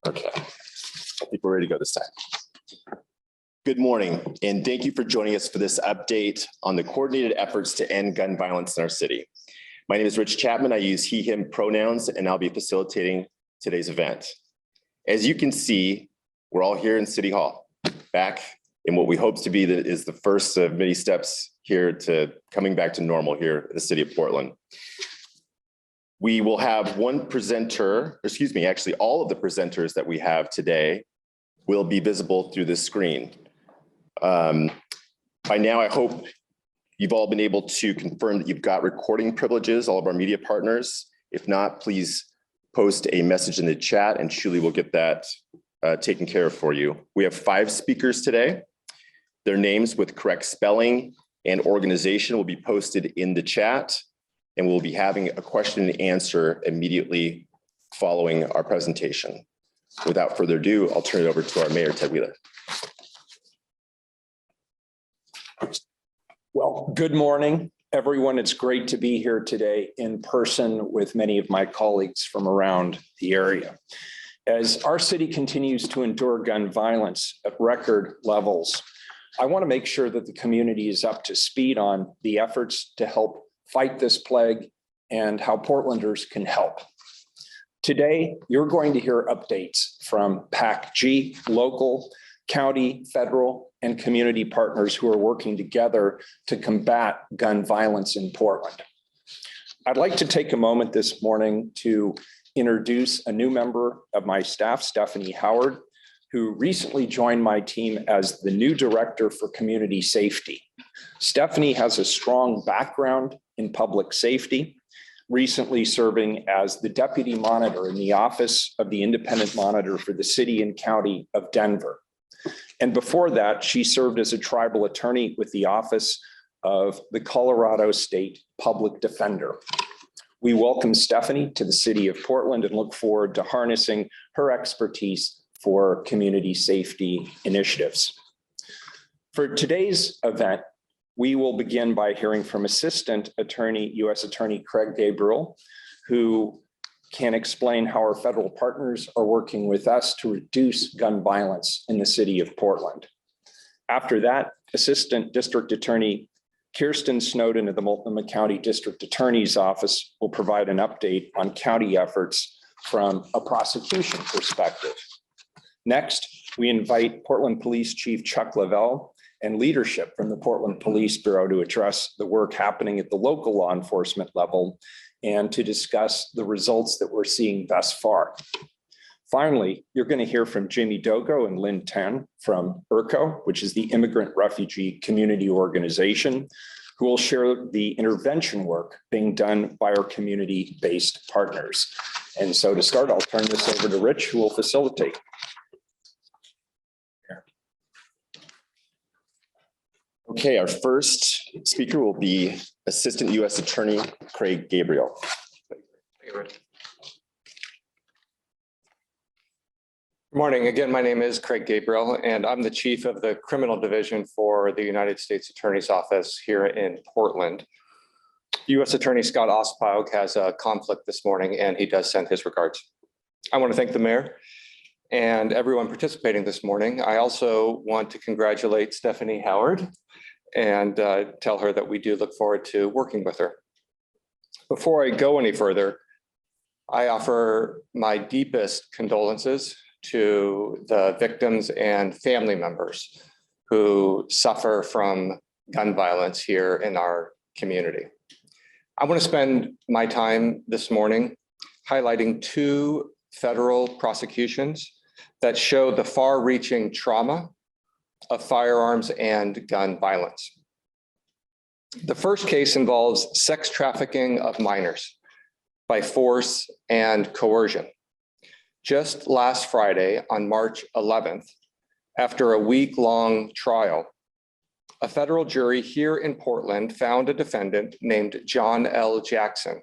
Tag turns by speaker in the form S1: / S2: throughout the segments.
S1: Okay, I think we're ready to go this time. Good morning, and thank you for joining us for this update on the coordinated efforts to end gun violence in our city. My name is Rich Chapman. I use he, him pronouns, and I'll be facilitating today's event. As you can see, we're all here in City Hall, back in what we hope to be is the first of many steps here to coming back to normal here in the city of Portland. We will have one presenter, actually all of the presenters that we have today will be visible through this screen. By now, I hope you've all been able to confirm that you've got recording privileges, all of our media partners. If not, please post a message in the chat and Shuli will get that taken care of for you. We have 5 speakers today. Their names with correct spelling and organization will be posted in the chat, and we'll be having a question and answer immediately following our presentation. Without further ado, I'll turn it over to our Mayor, Ted Wheeler.
S2: Well, good morning, everyone. It's great to be here today in person with many of my colleagues from around the area. As our city continues to endure gun violence at record levels, I want to make sure that the community is up to speed on the efforts to help fight this plague and how Portlanders can help. Today, you're going to hear updates from PAC-G, local, county, federal, and community partners who are working together to combat gun violence in Portland. I'd like to take a moment this morning to introduce a new member of my staff, Stephanie Howard, who recently joined my team as the new director for community safety. Stephanie has a strong background in public safety, recently serving as the deputy monitor in the office of the independent monitor for the city and county of Denver. And before that, she served as a tribal attorney with the office of the Colorado State Public Defender. We welcome Stephanie to the city of Portland and look forward to harnessing her expertise for community safety initiatives. For today's event, we will begin by hearing from Assistant Attorney, U.S. Attorney Craig Gabriel, who can explain how our federal partners are working with us to reduce gun violence in the city of Portland. After that, Assistant District Attorney Kirsten Snowden of the Multnomah County District Attorney's Office will provide an update on county efforts from a prosecution perspective. Next, we invite Portland Police Chief Chuck Lovell and leadership from the Portland Police Bureau to address the work happening at the local law enforcement level and to discuss the results that we're seeing thus far. Finally, you're going to hear from Jamie Dogo and Lynn Tan from IRCO, which is the Immigrant Refugee Community Organization, who will share the intervention work being done by our community-based partners. And so to start, I'll turn this over to Rich, who will facilitate.
S1: Okay, our first speaker will be Assistant U.S. Attorney Craig Gabriel.
S3: Good morning. Again, my name is Craig Gabriel, and I'm the chief of the criminal division for the United States Attorney's Office here in Portland. U.S. Attorney Scott Ospaug has a conflict this morning, and he does send his regards. I want to thank the mayor and everyone participating this morning. I also want to congratulate Stephanie Howard and tell her that we do look forward to working with her. Before I go any further, I offer my deepest condolences to the victims and family members who suffer from gun violence here in our community. I want to spend my time this morning highlighting 2 federal prosecutions that show the far-reaching trauma of firearms and gun violence. The first case involves sex trafficking of minors by force and coercion. Just last Friday, on March 11th, after a week-long trial, a federal jury here in Portland found a defendant named John L. Jackson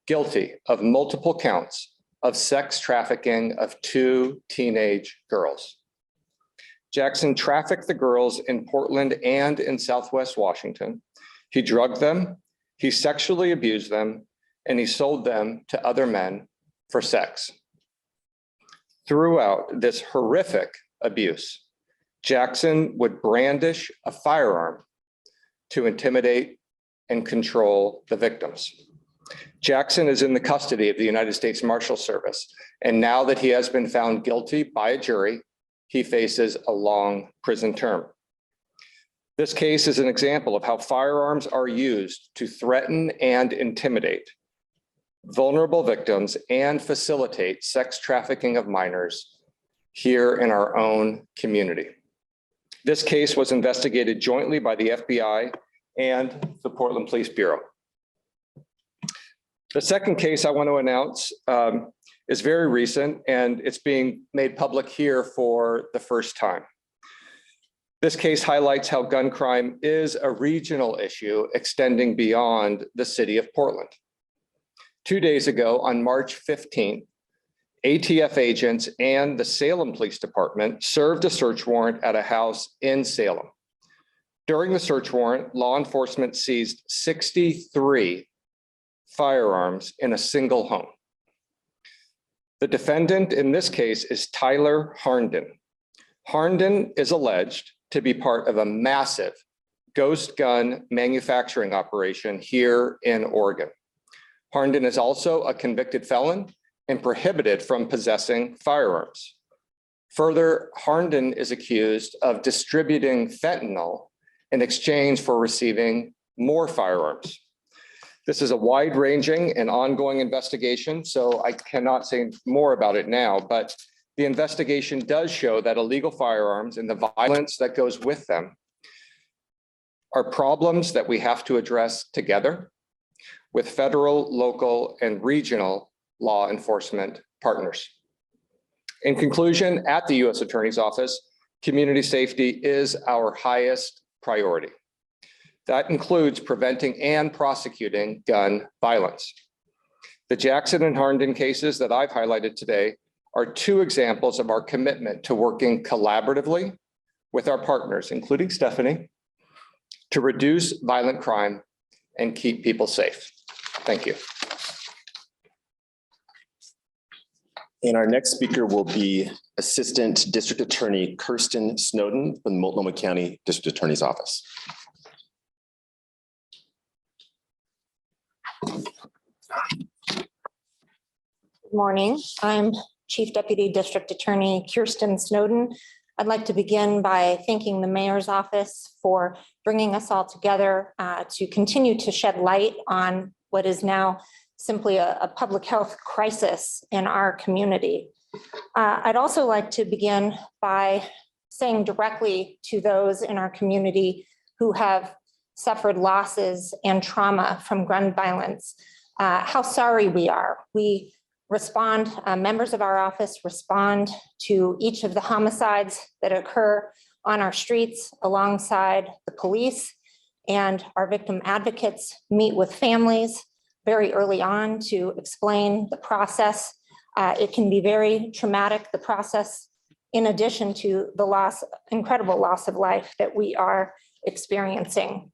S3: guilty of multiple counts of sex trafficking of 2 teenage girls. Jackson trafficked the girls in Portland and in Southwest Washington. He drugged them, he sexually abused them, and he sold them to other men for sex. throughout this horrific abuse, Jackson would brandish a firearm to intimidate and control the victims. Jackson is in the custody of the United States Marshal Service, and now that he has been found guilty by a jury, he faces a long prison term. This case is an example of how firearms are used to threaten and intimidate vulnerable victims and facilitate sex trafficking of minors here in our own community. This case was investigated jointly by the FBI and the Portland Police Bureau. The second case I want to announce is very recent, and it's being made public here for the first time. This case highlights how gun crime is a regional issue extending beyond the city of Portland. 2 days ago, on March 15th, ATF agents and the Salem Police Department served a search warrant at a house in Salem. During the search warrant, law enforcement seized 63 firearms in a single home. The defendant in this case is Tyler Harnden. Harnden is alleged to be part of a massive ghost gun manufacturing operation here in Oregon. Harnden is also a convicted felon and prohibited from possessing firearms. Further, Harnden is accused of distributing fentanyl in exchange for receiving more firearms. This is a wide-ranging and ongoing investigation, so I cannot say more about it now, but the investigation does show that illegal firearms and the violence that goes with them are problems that we have to address together with federal, local, and regional law enforcement partners. In conclusion, at the U.S. Attorney's Office, community safety is our highest priority. That includes preventing and prosecuting gun violence. The Jackson and Harnden cases that I've highlighted today are two examples of our commitment to working collaboratively with our partners, including Stephanie, to reduce violent crime and keep people safe. Thank you.
S1: And our next speaker will be Assistant District Attorney Kirsten Snowden from the Multnomah County District Attorney's Office.
S4: Good morning. I'm Chief Deputy District Attorney Kirsten Snowden. I'd like to begin by thanking the Mayor's Office for bringing us all together to continue to shed light on what is now simply a public health crisis in our community. I'd also like to begin by saying directly to those in our community who have suffered losses and trauma from gun violence, how sorry we are. We respond, members of our office respond to each of the homicides that occur on our streets alongside the police, and our victim advocates meet with families very early on to explain the process. It can be very traumatic, the process, in addition to the incredible loss of life that we are experiencing.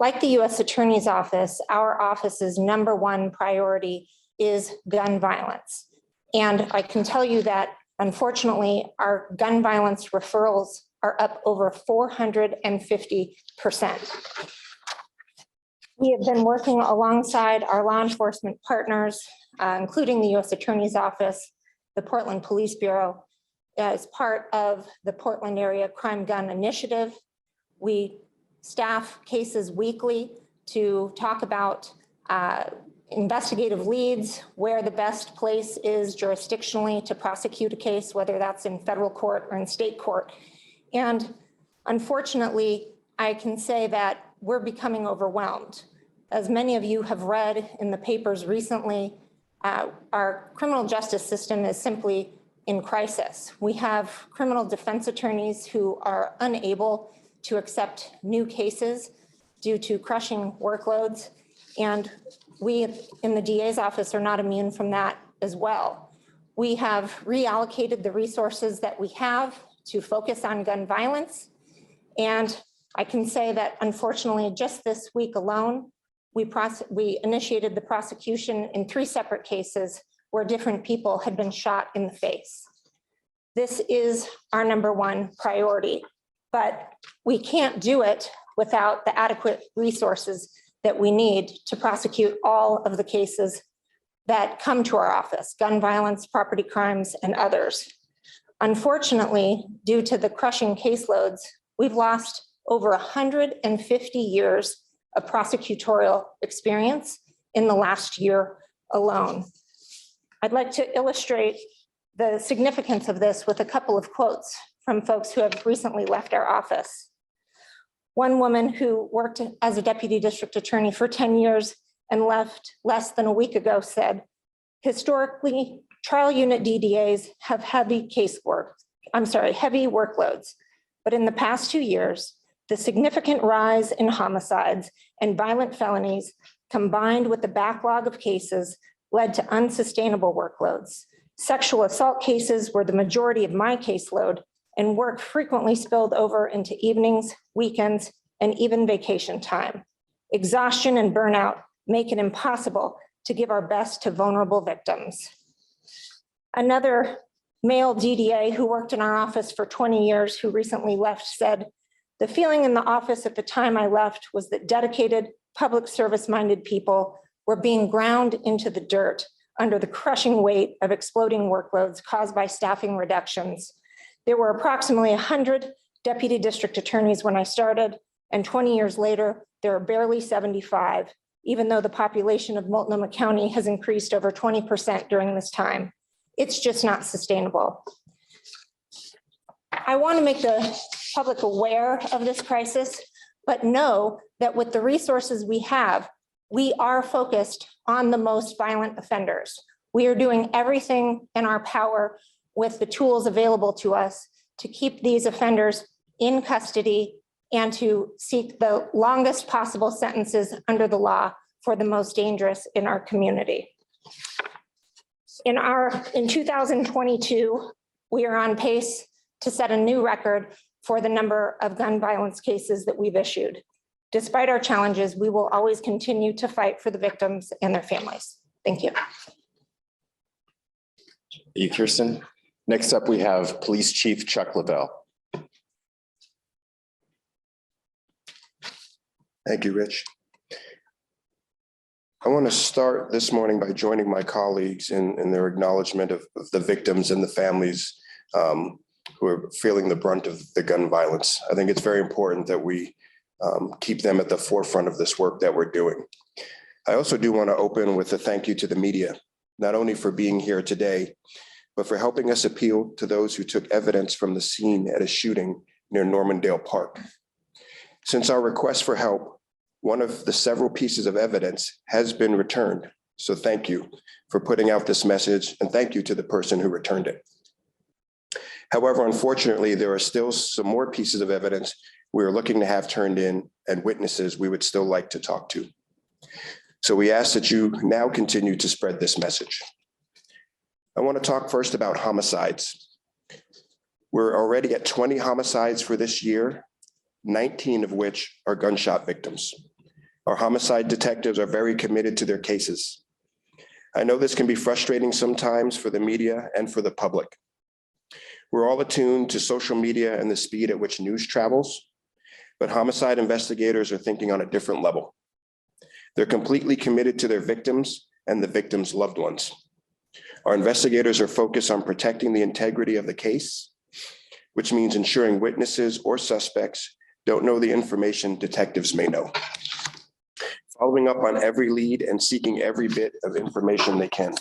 S4: Like the U.S. Attorney's Office, our office's #1 priority is gun violence. And I can tell you that, unfortunately, our gun violence referrals are up over 450%. We have been working alongside our law enforcement partners, including the U.S. Attorney's Office, the Portland Police Bureau, as part of the Portland Area Crime Gun Initiative. We staff cases weekly to talk about investigative leads, where the best place is jurisdictionally to prosecute a case, whether that's in federal court or in state court. And unfortunately, I can say that we're becoming overwhelmed. As many of you have read in the papers recently, our criminal justice system is simply in crisis. We have criminal defense attorneys who are unable to accept new cases due to crushing workloads. And we in the DA's office are not immune from that as well. We have reallocated the resources that we have to focus on gun violence. And I can say that, unfortunately, just this week alone, we initiated the prosecution in 3 separate cases where different people had been shot in the face. This is our number one priority, but we can't do it without the adequate resources that we need to prosecute all of the cases that come to our office, gun violence, property crimes, and others. Unfortunately, due to the crushing caseloads, we've lost over 150 years of prosecutorial experience in the last year alone. I'd like to illustrate the significance of this with a couple of quotes from folks who have recently left our office. One woman who worked as a deputy district attorney for 10 years and left less than a week ago said, historically, trial unit DDAs have heavy workloads. But in the past 2 years, the significant rise in homicides and violent felonies combined with the backlog of cases led to unsustainable workloads. Sexual assault cases were the majority of my caseload, and work frequently spilled over into evenings, weekends, and even vacation time. Exhaustion and burnout make it impossible to give our best to vulnerable victims. Another male DDA who worked in our office for 20 years who recently left said, "The feeling in the office at the time I left was that dedicated, public service-minded people were being ground into the dirt under the crushing weight of exploding workloads caused by staffing reductions. There were approximately 100 deputy district attorneys when I started, and 20 years later, there are barely 75, even though the population of Multnomah County has increased over 20% during this time. It's just not sustainable." I want to make the public aware of this crisis, but know that with the resources we have, we are focused on the most violent offenders. We are doing everything in our power with the tools available to us to keep these offenders in custody and to seek the longest possible sentences under the law for the most dangerous in our community. In 2022, we are on pace to set a new record for the number of gun violence cases that we've issued. Despite our challenges, we will always continue to fight for the victims and their families. Thank you.
S1: Thank you, Kirsten. Next up, we have Police Chief Chuck Lovell.
S5: Thank you, Rich. I want to start this morning by joining my colleagues in their acknowledgement of the victims and the families who are feeling the brunt of the gun violence. I think it's very important that we keep them at the forefront of this work that we're doing. I also do want to open with a thank you to the media, not only for being here today, but for helping us appeal to those who took evidence from the scene at a shooting near Normandale Park. Since our request for help, one of the several pieces of evidence has been returned. So thank you for putting out this message, and thank you to the person who returned it. However, unfortunately, there are still some more pieces of evidence we are looking to have turned in and witnesses we would still like to talk to. So we ask that you now continue to spread this message. I want to talk first about homicides. We're already at 20 homicides for this year, 19 of which are gunshot victims. Our homicide detectives are very committed to their cases. I know this can be frustrating sometimes for the media and for the public. We're all attuned to social media and the speed at which news travels, but homicide investigators are thinking on a different level. They're completely committed to their victims and the victims' loved ones. Our investigators are focused on protecting the integrity of the case, which means ensuring witnesses or suspects don't know the information detectives may know. Following up on every lead and seeking every bit of information they can.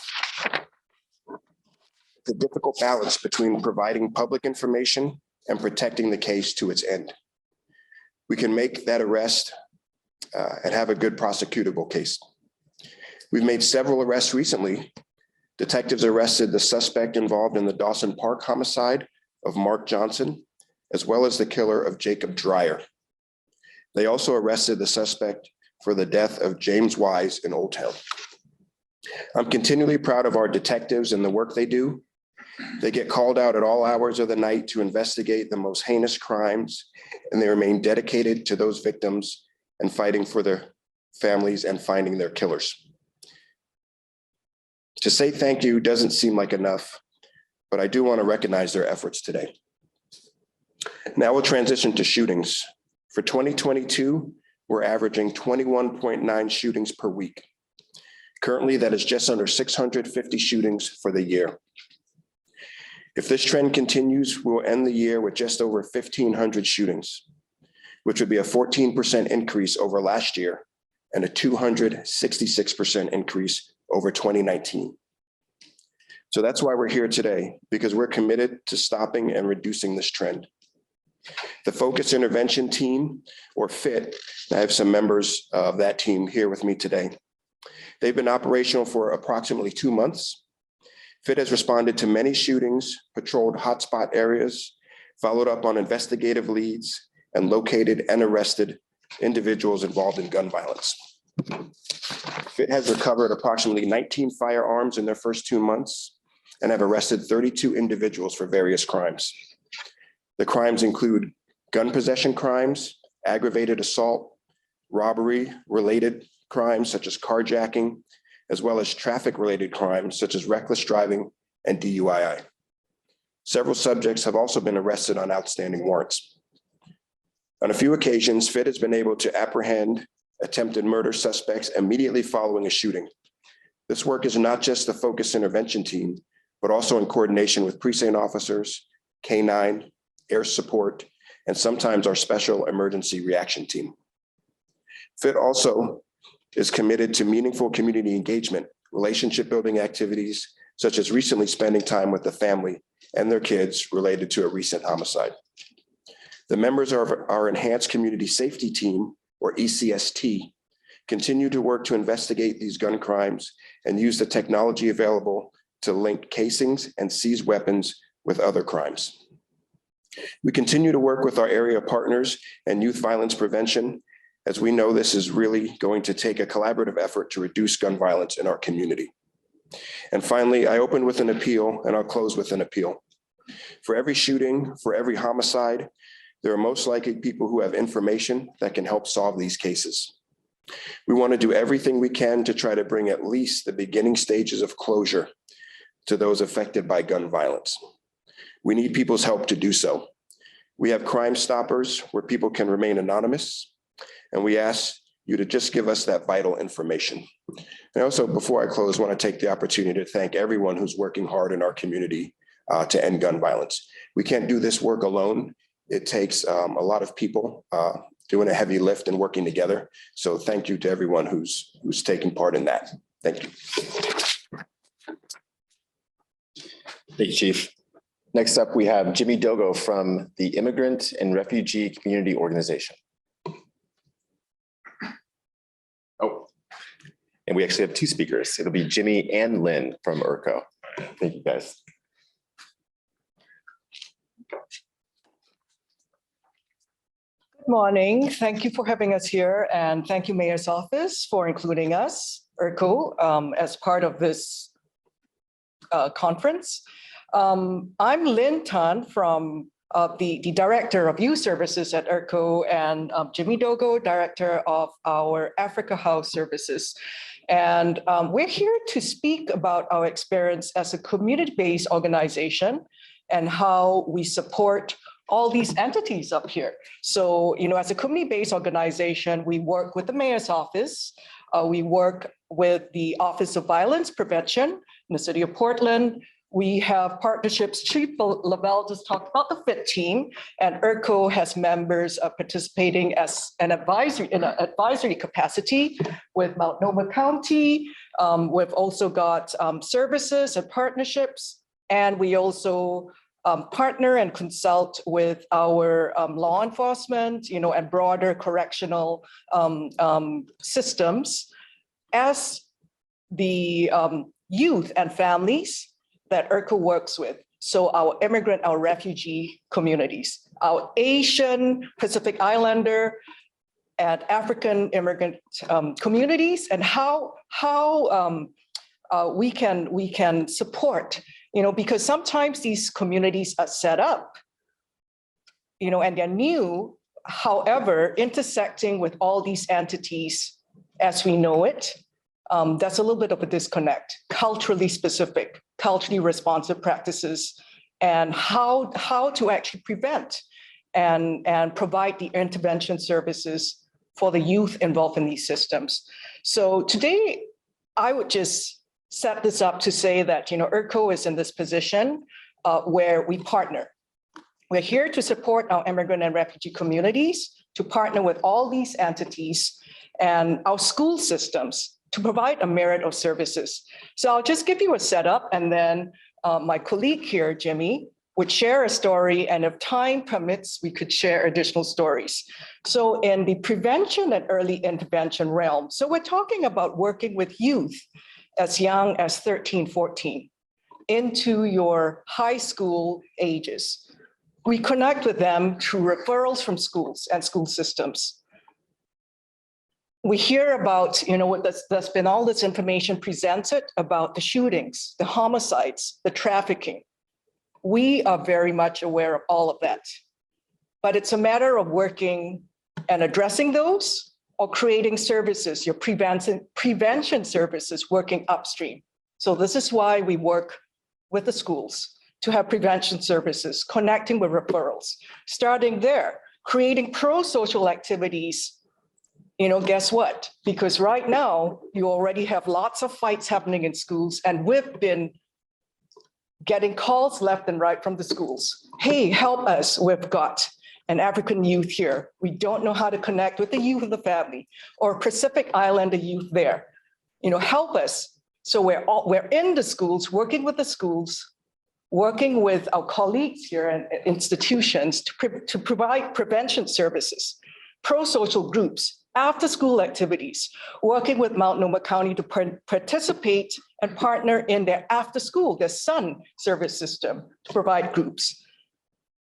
S5: The difficult balance between providing public information and protecting the case to its end. We can make that arrest and have a good prosecutable case. We've made several arrests recently. Detectives arrested the suspect involved in the Dawson Park homicide of Mark Johnson, as well as the killer of Jacob Dreyer. They also arrested the suspect for the death of James Wise in Old Town. I'm continually proud of our detectives and the work they do. They get called out at all hours of the night to investigate the most heinous crimes, and they remain dedicated to those victims and fighting for their families and finding their killers. To say thank you doesn't seem like enough, but I do want to recognize their efforts today. Now we'll transition to shootings. For 2022, we're averaging 21.9 shootings per week. Currently, that is just under 650 shootings for the year. If this trend continues, we'll end the year with just over 1,500 shootings, which would be a 14% increase over last year and a 266% increase over 2019. So that's why we're here today, because we're committed to stopping and reducing this trend. The Focus Intervention Team, or FIT, I have some members of that team here with me today. They've been operational for approximately 2 months. FIT has responded to many shootings, patrolled hotspot areas, followed up on investigative leads, and located and arrested individuals involved in gun violence. FIT has recovered approximately 19 firearms in their first 2 months and have arrested 32 individuals for various crimes. The crimes include gun possession crimes, aggravated assault, robbery-related crimes such as carjacking, as well as traffic-related crimes such as reckless driving and DUI. Several subjects have also been arrested on outstanding warrants. On a few occasions, FIT has been able to apprehend attempted murder suspects immediately following a shooting. This work is not just the Focus Intervention Team, but also in coordination with precinct officers, K-9, air support, and sometimes our special emergency reaction team. FIT also is committed to meaningful community engagement, relationship building activities, such as recently spending time with the family and their kids related to a recent homicide. The members of our Enhanced Community Safety Team, or ECST, continue to work to investigate these gun crimes and use the technology available to link casings and seize weapons with other crimes. We continue to work with our area partners and youth violence prevention, as we know this is really going to take a collaborative effort to reduce gun violence in our community. And finally, I opened with an appeal and I'll close with an appeal. For every shooting, for every homicide, there are most likely people who have information that can help solve these cases. We want to do everything we can to try to bring at least the beginning stages of closure to those affected by gun violence. We need people's help to do so. We have Crime Stoppers where people can remain anonymous, and we ask you to just give us that vital information. And also, before I close, want to take the opportunity to thank everyone who's working hard in our community to end gun violence. We can't do this work alone. It takes a lot of people doing a heavy lift and working together. So thank you to everyone who's taking part in that. Thank you.
S1: Thank you, Chief. Next up, we have Jimmy Dogo from the Immigrant and Refugee Community Organization. Oh, and we actually have two speakers. It'll be Jimmy and Lynn from IRCO. Thank you, guys.
S6: Good morning. Thank you for having us here, and thank you, Mayor's Office, for including us, IRCO, as part of this conference. I'm Lynn Tan from the Director of Youth Services at IRCO, and Jimmy Dogo, Director of our Africa House Services. And we're here to speak about our experience as a community-based organization and how we support all these entities up here. So, as a community-based organization, we work with the Mayor's Office. We work with the Office of Violence Prevention in the City of Portland. We have partnerships. Chief Labelle just talked about the FIT team, and IRCO has members participating as an advisory in an advisory capacity with Multnomah County. We've also got services and partnerships, and we also partner and consult with our law enforcement, and broader correctional systems as the youth and families that IRCO works with. So our immigrant, our refugee communities, our Asian, Pacific Islander, and African immigrant communities, and how we can support, because sometimes these communities are set up, and they're new. However, intersecting with all these entities as we know it, that's a little bit of a disconnect, culturally specific. culturally responsive practices and how to actually prevent and provide the intervention services for the youth involved in these systems. So today, I would just set this up to say that, IRCO is in this position where we partner. We're here to support our immigrant and refugee communities, to partner with all these entities and our school systems to provide a myriad of services. So I'll just give you a setup, and then my colleague here, Djimet, would share a story, and if time permits, we could share additional stories. So in the prevention and early intervention realm, so we're talking about working with youth as young as 13, 14 into your high school ages. We connect with them through referrals from schools and school systems. We hear about, there's been all this information presented about the shootings, the homicides, the trafficking. We are very much aware of all of that. But it's a matter of working and addressing those or creating services, your prevention services working upstream. So this is why we work with the schools to have prevention services, connecting with referrals, starting there, creating pro-social activities. Guess what? Because right now, you already have lots of fights happening in schools, and we've been getting calls left and right from the schools. Hey, help us, we've got an African youth here. We don't know how to connect with the youth of the family, or Pacific Islander youth there. Help us. So we're in the schools, working with the schools, working with our colleagues here and institutions to provide prevention services, pro-social groups, after-school activities, working with Multnomah County to participate and partner in their after-school, their SUN service system to provide groups.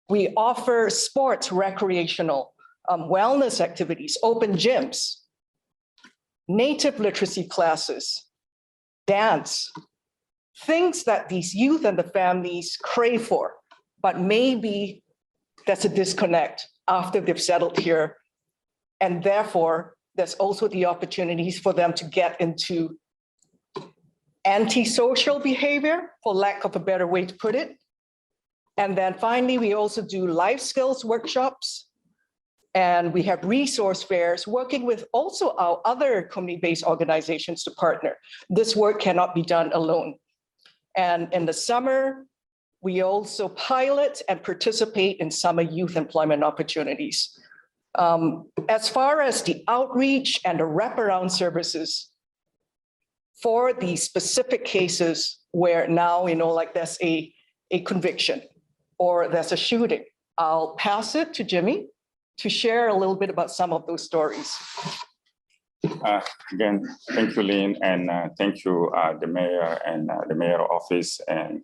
S6: We offer sports, recreational, wellness activities, open gyms, native literacy classes, dance, things that these youth and the families crave for, but maybe there's a disconnect after they've settled here. And therefore, there's also the opportunities for them to get into antisocial behavior, for lack of a better way to put it. And then finally, we also do life skills workshops, and we have resource fairs, working with also our other community-based organizations to partner. This work cannot be done alone. And in the summer, we also pilot and participate in summer youth employment opportunities. As far as the outreach and the wraparound services for the specific cases where now, like there's a conviction or there's a shooting, I'll pass it to Djimet to share a little bit about some of those stories.
S7: Again, thank you, Lynn, and thank you, the mayor and the mayor office and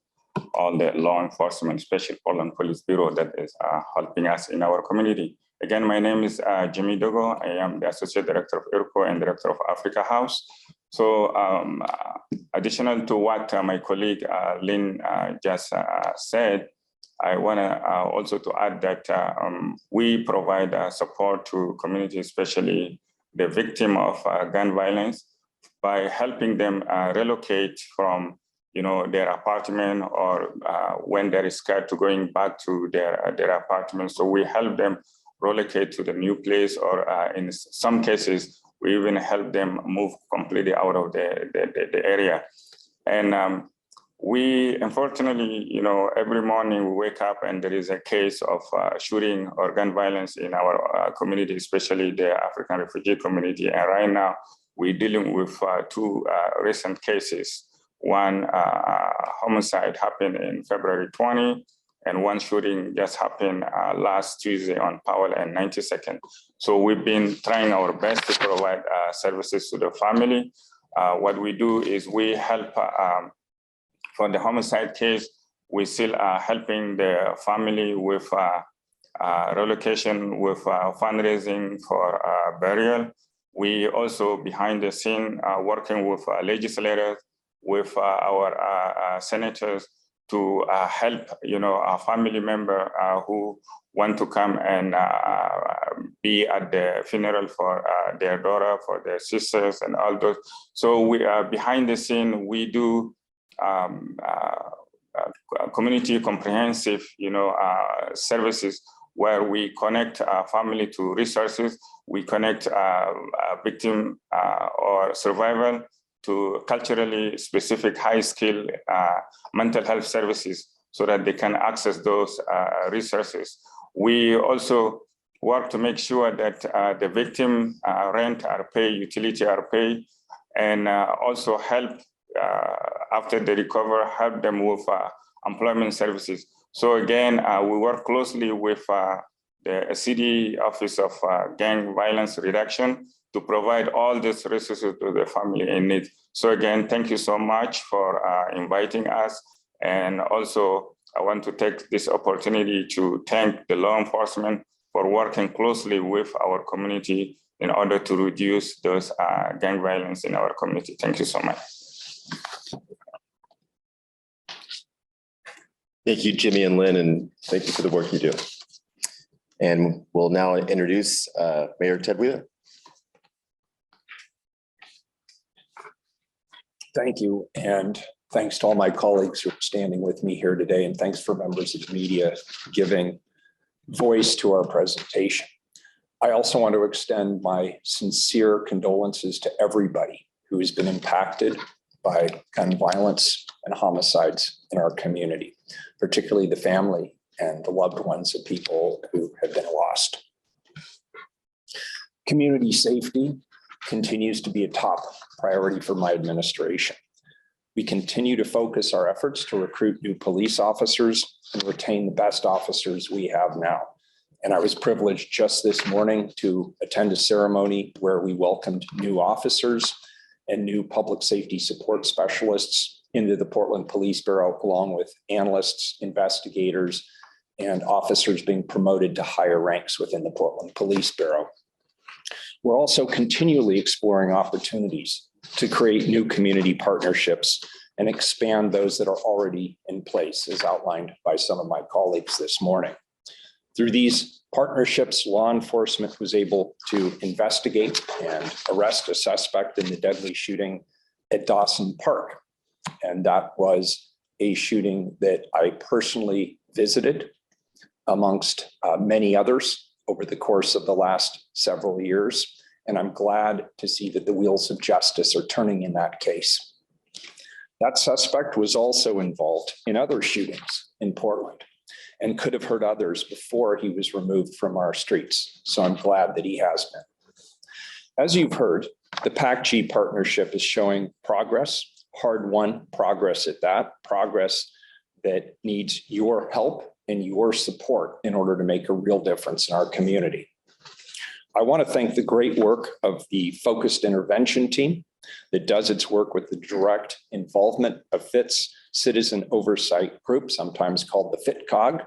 S7: all the law enforcement, especially Portland Police Bureau that is helping us in our community. Again, my name is Djimet Dogo. I am the Associate Director of IRCO and Director of Africa House. So additional to what my colleague Lynn just said, I want to also to add that we provide support to communities, especially the victim of gun violence, by helping them relocate from their apartment or when they're scared to going back to their apartment. So we help them relocate to the new place, or in some cases, we even help them move completely out of the area. And we, unfortunately, every morning we wake up and there is a case of shooting or gun violence in our community, especially the African refugee community. And right now, we're dealing with two recent cases. One homicide happened in February 20, and one shooting just happened last Tuesday on Powell and 92nd. So we've been trying our best to provide services to the family. What we do is we help for the homicide case, we still are helping the family with relocation, with fundraising for burial. We also behind the scene working with legislators, with our senators to help a family member who want to come and be at the funeral for their daughter, for their sisters and all those. So we are behind the scene. We do community comprehensive, services where we connect family to resources, we connect victim or survival to culturally specific high skill mental health services so that they can access those resources. We also work to make sure that the victim rent are paid, utility are paid, and also help after they recover, help them with employment services. So again, we work closely with the CD Office of Gang Violence Reduction to provide all these resources to the family in need. So again, thank you so much for inviting us. And also, I want to take this opportunity to thank the law enforcement for working closely with our community in order to reduce those gang violence in our community. Thank you so much.
S1: Thank you, Jimmy and Lynn, and thank you for the work you do. And we'll now introduce Mayor Ted Wheeler.
S2: Thank you. And thanks to all my colleagues who are standing with me here today. And thanks for members of the media giving voice to our presentation. I also want to extend my sincere condolences to everybody who has been impacted by gun violence and homicides in our community, particularly the family and the loved ones of people who have been lost. Community safety continues to be a top priority for my administration. We continue to focus our efforts to recruit new police officers and retain the best officers we have now. And I was privileged just this morning to attend a ceremony where we welcomed new officers and new public safety support specialists into the Portland Police Bureau, along with analysts, investigators, and officers being promoted to higher ranks within the Portland Police Bureau. We're also continually exploring opportunities to create new community partnerships and expand those that are already in place, as outlined by some of my colleagues this morning. Through these partnerships, law enforcement was able to investigate and arrest a suspect in the deadly shooting at Dawson Park. And that was a shooting that I personally visited amongst many others over the course of the last several years. And I'm glad to see that the wheels of justice are turning in that case. That suspect was also involved in other shootings in Portland and could have hurt others before he was removed from our streets. So I'm glad that he has been. As you've heard, the PAC-G partnership is showing progress, hard-won progress at that, progress that needs your help and your support in order to make a real difference in our community. I want to thank the great work of the focused intervention team that does its work with the direct involvement of FIT's citizen oversight group, sometimes called the FITCOG.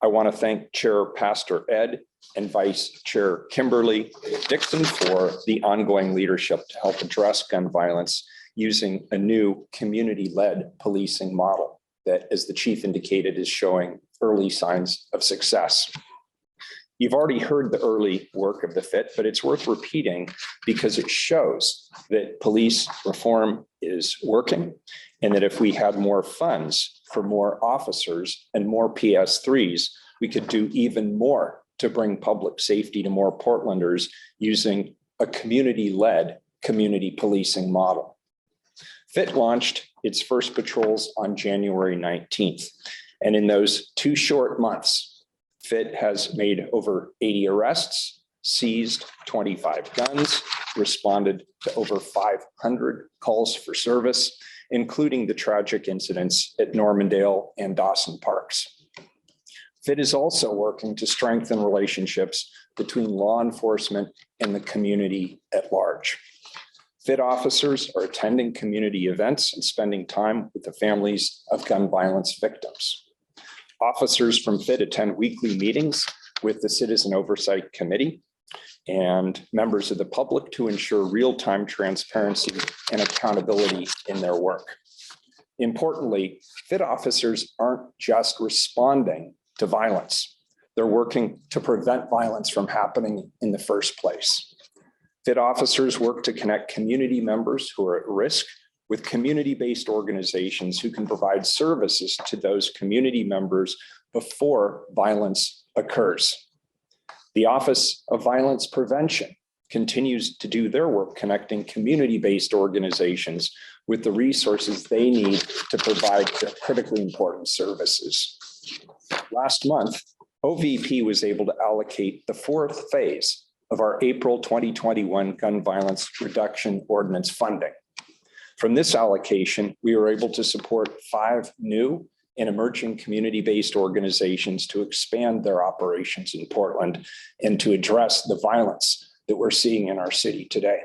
S2: I want to thank Chair Pastor Ed and Vice Chair Kimberly Dixon for the ongoing leadership to help address gun violence using a new community-led policing model that, as the chief indicated, is showing early signs of success. You've already heard the early work of the FIT, but it's worth repeating because it shows that police reform is working and that if we had more funds for more officers and more PS3s, we could do even more to bring public safety to more Portlanders using a community-led community policing model. FIT launched its first patrols on January 19th. And in those 2 short months, FIT has made over 80 arrests, seized 25 guns, responded to over 500 calls for service, including the tragic incidents at Normandale and Dawson Parks. FIT is also working to strengthen relationships between law enforcement and the community at large. FIT officers are attending community events and spending time with the families of gun violence victims. Officers from FIT attend weekly meetings with the Citizen Oversight Committee and members of the public to ensure real-time transparency and accountability in their work. Importantly, FIT officers aren't just responding to violence. They're working to prevent violence from happening in the first place. FIT officers work to connect community members who are at risk with community-based organizations who can provide services to those community members before violence occurs. The Office of Violence Prevention continues to do their work connecting community-based organizations with the resources they need to provide their critically important services. Last month, OVP was able to allocate the fourth phase of our April 2021 gun violence reduction ordinance funding. From this allocation, we were able to support 5 new and emerging community-based organizations to expand their operations in Portland and to address the violence that we're seeing in our city today.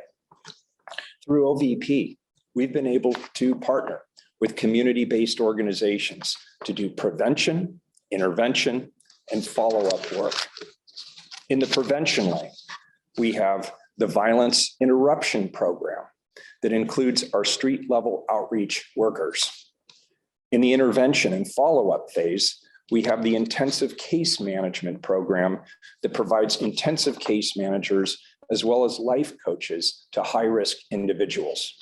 S2: Through OVP, we've been able to partner with community-based organizations to do prevention, intervention, and follow-up work. In the prevention lane, we have the Violence Interruption Program that includes our street-level outreach workers. In the intervention and follow-up phase, we have the Intensive Case Management Program that provides intensive case managers as well as life coaches to high-risk individuals.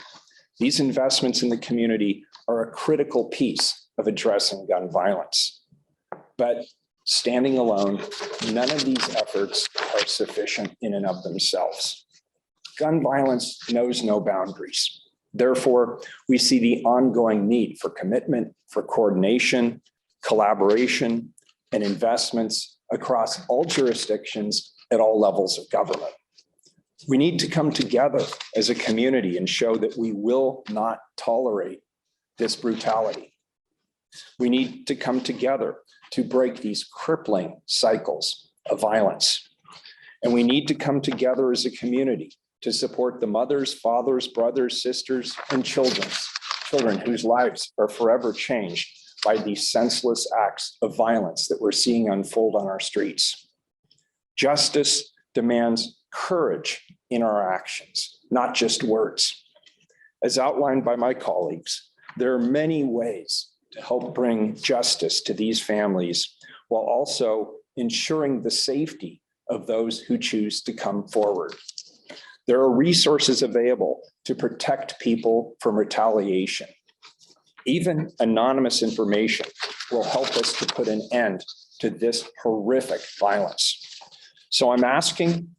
S2: These investments in the community are a critical piece of addressing gun violence. But standing alone, none of these efforts are sufficient in and of themselves. Gun violence knows no boundaries. Therefore, we see the ongoing need for commitment, for coordination, collaboration, and investments across all jurisdictions at all levels of government. We need to come together as a community and show that we will not tolerate this brutality. We need to come together to break these crippling cycles of violence. And we need to come together as a community to support the mothers, fathers, brothers, sisters, and children whose lives are forever changed by these senseless acts of violence that we're seeing unfold on our streets. Justice demands courage in our actions, not just words. As outlined by my colleagues, there are many ways to help bring justice to these families while also ensuring the safety of those who choose to come forward. There are resources available to protect people from retaliation. Even anonymous information will help us to put an end to this horrific violence. So I'm asking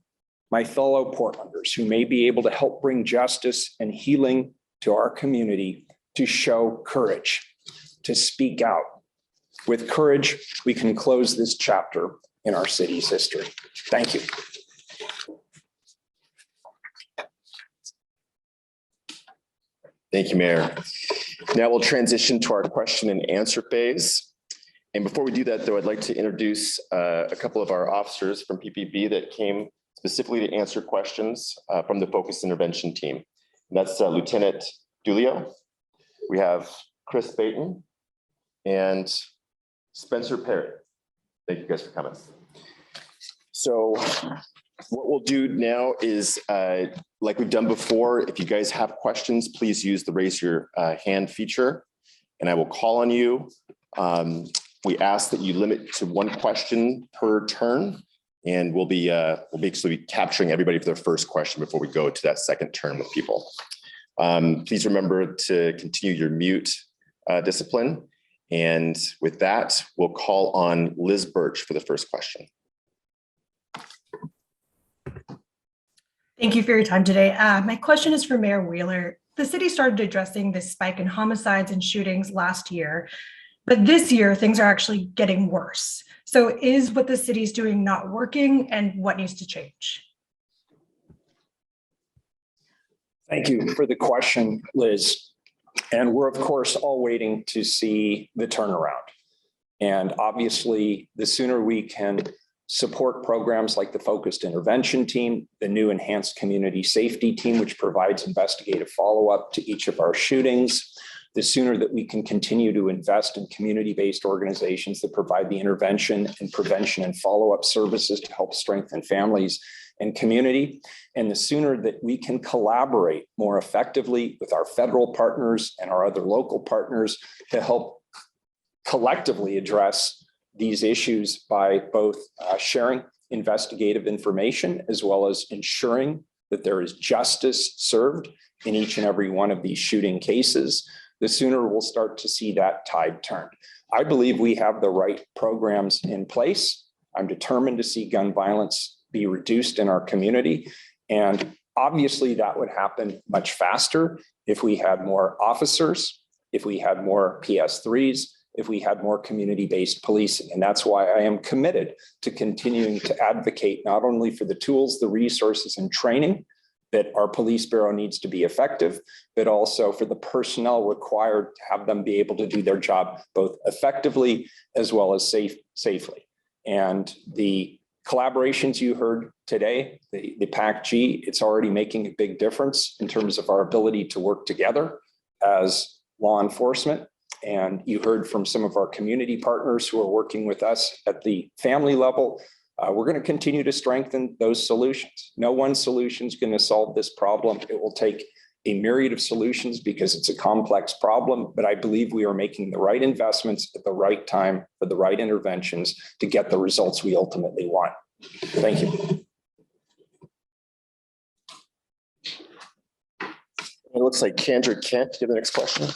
S2: my fellow Portlanders who may be able to help bring justice and healing to our community to show courage, to speak out. With courage, we can close this chapter in our city's history. Thank you.
S1: Thank you, Mayor. Now we'll transition to our question and answer phase. And before we do that, though, I'd like to introduce a couple of our officers from PPB that came specifically to answer questions from the Focused Intervention team. And that's Lieutenant Duilio. We have Chris Baton and Spencer Perry. Thank you guys for coming. So what we'll do now is, like we've done before, if you guys have questions, please use the raise your hand feature and I will call on you. We ask that you limit to one question per turn, and we'll basically be capturing everybody for their first question before we go to that second turn with people. Please remember to continue your mute discipline. And with that, we'll call on Liz Birch for the first question.
S8: Thank you for your time today. My question is for Mayor Wheeler. The city started addressing this spike in homicides and shootings last year, but this year things are actually getting worse. So is what the city's doing not working, and what needs to change?
S2: Thank you for the question, Liz. And we're, of course, all waiting to see the turnaround. And obviously, the sooner we can support programs like the Focused Intervention Team, the new Enhanced Community Safety Team, which provides investigative follow-up to each of our shootings, the sooner that we can continue to invest in community-based organizations that provide the intervention and prevention and follow-up services to help strengthen families and community, and the sooner that we can collaborate more effectively with our federal partners and our other local partners to help collectively address these issues by both sharing investigative information as well as ensuring that there is justice served in each and every one of these shooting cases, the sooner we'll start to see that tide turn. I believe we have the right programs in place. I'm determined to see gun violence be reduced in our community. And obviously that would happen much faster if we had more officers, if we had more PS3s, if we had more community-based policing. And that's why I am committed to continuing to advocate not only for the tools, the resources, and training that our police bureau needs to be effective, but also for the personnel required to have them be able to do their job both effectively as well as safely. And the collaborations you heard today, the PAC-G, it's already making a big difference in terms of our ability to work together as law enforcement. And you heard from some of our community partners who are working with us at the family level. We're going to continue to strengthen those solutions. No one solution is going to solve this problem. It will take a myriad of solutions because it's a complex problem, but I believe we are making the right investments at the right time for the right interventions to get the results we ultimately want. Thank you.
S1: It looks like Kendra Kent, do you have the next question?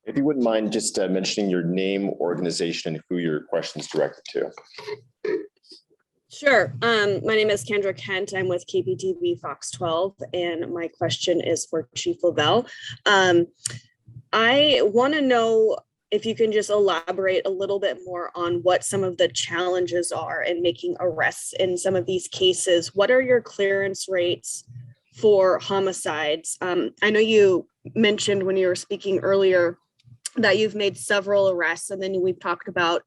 S1: If you wouldn't mind just mentioning your name, organization, and who your question is directed to.
S9: Sure. My name is Kendra Kent. I'm with KPTV Fox 12, and my question is for Chief Lovell. I want to know if you can just elaborate a little bit more on what some of the challenges are in making arrests in some of these cases. What are your clearance rates for homicides? I know you mentioned when you were speaking earlier that you've made several arrests, and then we've talked about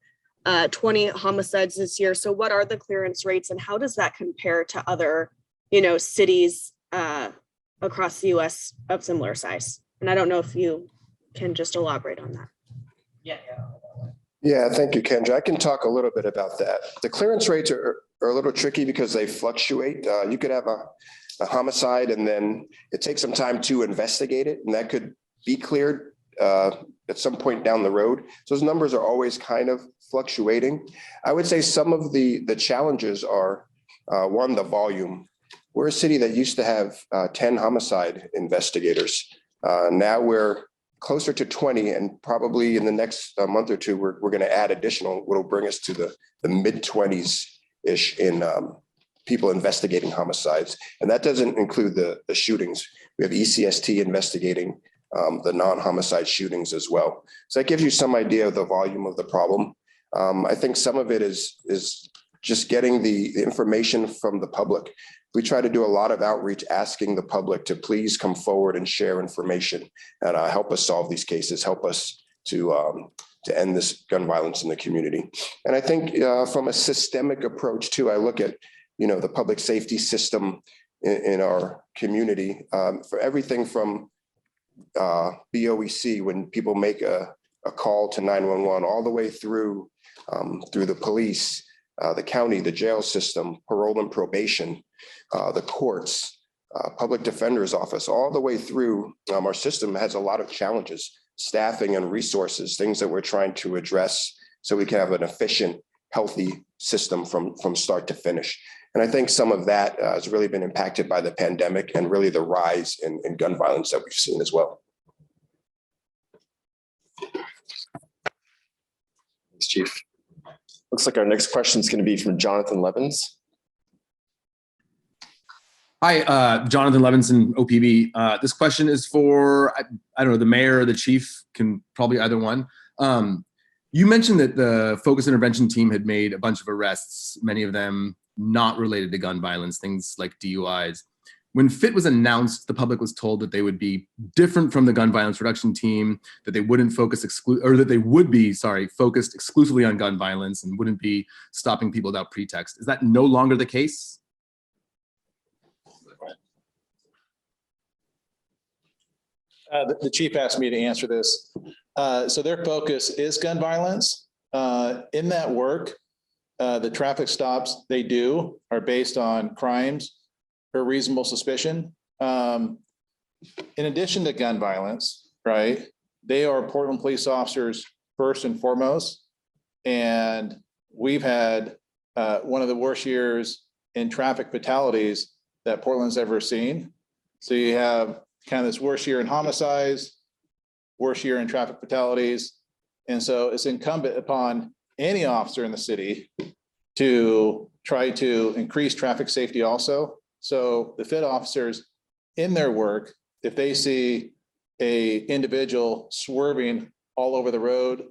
S9: 20 homicides this year. So what are the clearance rates and how does that compare to other, cities across the US of similar size? And I don't know if you can just elaborate on that.
S5: Yeah, thank you, Kendra. I can talk a little bit about that. The clearance rates are a little tricky because they fluctuate. You could have a homicide and then it takes some time to investigate it, and that could be cleared at some point down the road. So those numbers are always kind of fluctuating. I would say some of the challenges are, one, the volume. We're a city that used to have 10 homicide investigators. Now we're closer to 20, and probably in the next month or two, we're going to add additional, what will bring us to the mid-20s-ish in people investigating homicides. And that doesn't include the shootings. We have ECST investigating the non-homicide shootings as well. So that gives you some idea of the volume of the problem. I think some of it is just getting the information from the public. We try to do a lot of outreach, asking the public to please come forward and share information and help us solve these cases, help us to end this gun violence in the community. And I think from a systemic approach too, I look at, the public safety system in our community for everything from BOEC, when people make a call to 911, all the way through the police, the county, the jail system, parole and probation, the courts, public defender's office, all the way through. Our system has a lot of challenges, staffing and resources, things that we're trying to address so we can have an efficient, healthy system from start to finish. And I think some of that has really been impacted by the pandemic and really the rise in gun violence that we've seen as well.
S1: Thanks, Chief. Looks like our next question is going to be from Jonathan Levins.
S10: Hi, Jonathan Levinson, OPB. This question is for, I don't know, the mayor or the chief, can probably either one. You mentioned that the focus intervention team had made a bunch of arrests, many of them not related to gun violence, things like DUIs. When FIT was announced, the public was told that they would be different from the gun violence reduction team, that they wouldn't focus focused exclusively on gun violence and wouldn't be stopping people without pretext. Is that no longer the case?
S11: The chief asked me to answer this. So their focus is gun violence. In that work, the traffic stops they do are based on crimes or reasonable suspicion. In addition to gun violence, right? They are Portland police officers first and foremost. And we've had one of the worst years in traffic fatalities that Portland's ever seen. So you have kind of this worst year in homicides, worst year in traffic fatalities. And so it's incumbent upon any officer in the city to try to increase traffic safety also. So the FIT officers in their work, if they see a individual swerving all over the road,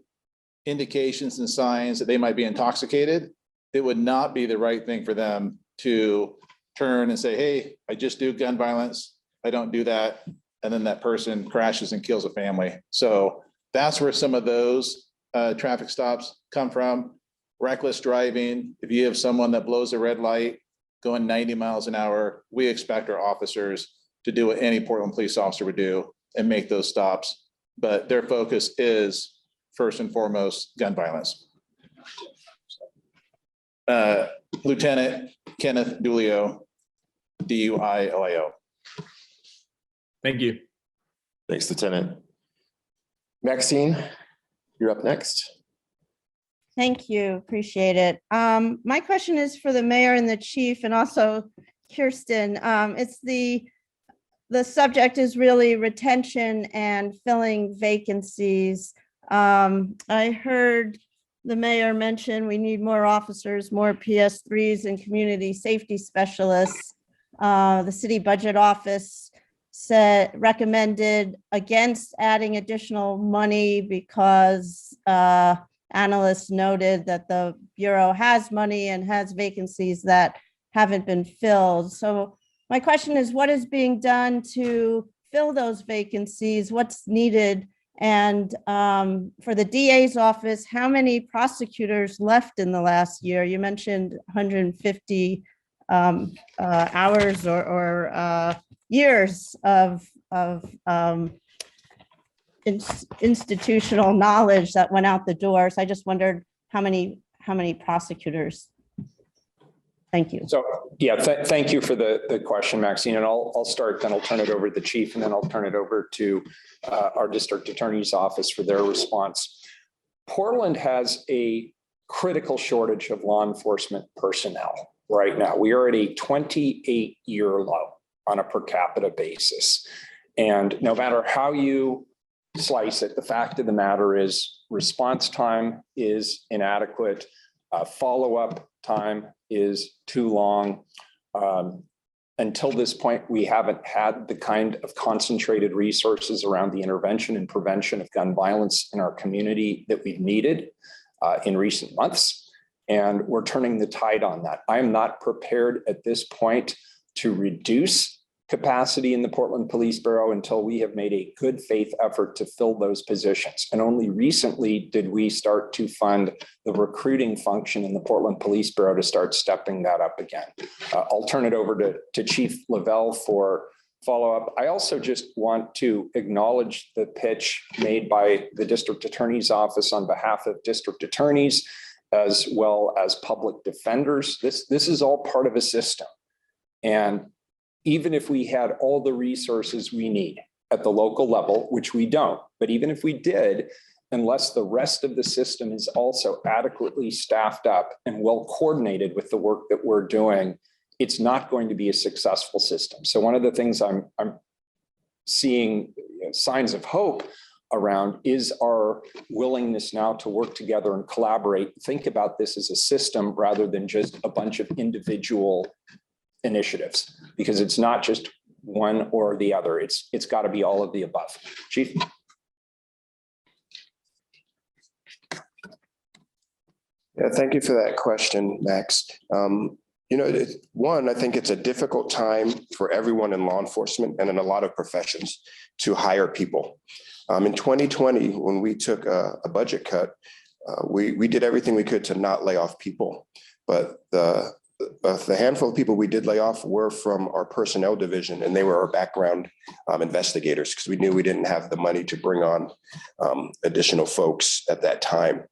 S11: indications and signs that they might be intoxicated, it would not be the right thing for them to turn and say, hey, I just do gun violence. I don't do that. And then that person crashes and kills a family. So that's where some of those traffic stops come from. Reckless driving. If you have someone that blows a red light going 90 miles an hour, we expect our officers to do what any Portland police officer would do and make those stops. But their focus is first and foremost gun violence. Lieutenant Kenneth Duilio, DUILIO.
S10: Thank you.
S1: Thanks, Lieutenant. Maxine, you're up next.
S12: Thank you. Appreciate it. My question is for the mayor and the chief and also Kirsten. It's the subject is really retention and filling vacancies. I heard the mayor mention we need more officers, more PS3s and community safety specialists. The city budget office recommended against adding additional money because analysts noted that the Bureau has money and has vacancies that haven't been filled. So my question is, what is being done to fill those vacancies? What's needed? And for the DA's office, how many prosecutors left in the last year? You mentioned 150 hours or years of institutional knowledge that went out the door. So I just wondered how many prosecutors. Thank you.
S2: So, yeah, thank you for the question, Maxine. And I'll start, then I'll turn it over to the chief, and then I'll turn it over to our district attorney's office for their response. Portland has a critical shortage of law enforcement personnel right now. We are at a 28-year low on a per capita basis. And no matter how you slice it, the fact of the matter is response time is inadequate. Follow-up time is too long. Until this point, we haven't had the kind of concentrated resources around the intervention and prevention of gun violence in our community that we've needed in recent months. And we're turning the tide on that. I am not prepared at this point to reduce capacity in the Portland Police Bureau until we have made a good faith effort to fill those positions. And only recently did we start to fund the recruiting function in the Portland Police Bureau to start stepping that up again. I'll turn it over to Chief Lovell for follow-up. I also just want to acknowledge the pitch made by the district attorney's office on behalf of district attorneys, as well as public defenders. This is all part of a system. And even if we had all the resources we need at the local level, which we don't, but even if we did, unless the rest of the system is also adequately staffed up and well coordinated with the work that we're doing, it's not going to be a successful system. So one of the things I'm seeing signs of hope around is our willingness now to work together and collaborate, think about this as a system rather than just a bunch of individual initiatives, because it's not just one or the other. It's got to be all of the above. Chief.
S5: Yeah, thank you for that question, Max. One, I think it's a difficult time for everyone in law enforcement and in a lot of professions to hire people. In 2020, when we took a budget cut, we did everything we could to not lay off people, but the handful of people we did lay off were from our personnel division, and they were our background investigators, because we knew we didn't have the money to bring on additional folks at that time.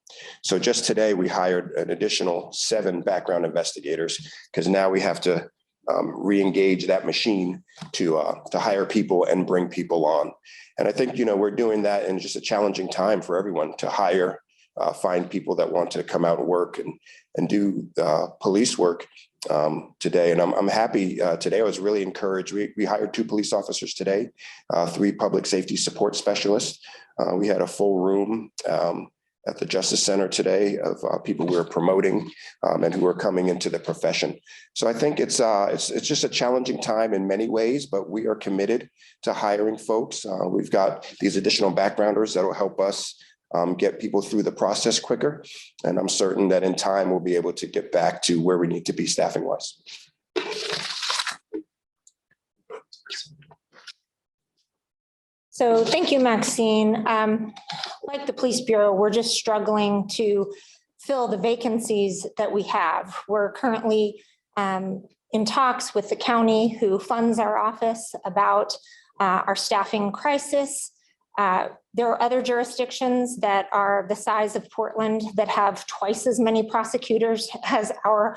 S5: So just today, we hired an additional 7 background investigators, because now we have to re-engage that machine to hire people and bring people on. And I think, we're doing that in just a challenging time for everyone to hire, find people that want to come out and work and do police work today. And I'm happy today. I was really encouraged. We hired 2 police officers today, 3 public safety support specialists. We had a full room at the Justice Center today of people we were promoting and who are coming into the profession. So I think it's just a challenging time in many ways, but we are committed to hiring folks. We've got these additional backgrounders that will help us get people through the process quicker. And I'm certain that in time, we'll be able to get back to where we need to be staffing wise.
S4: So thank you, Maxine. Like the Police Bureau, we're just struggling to fill the vacancies that we have. We're currently in talks with the county who funds our office about our staffing crisis. There are other jurisdictions that are the size of Portland that have twice as many prosecutors as our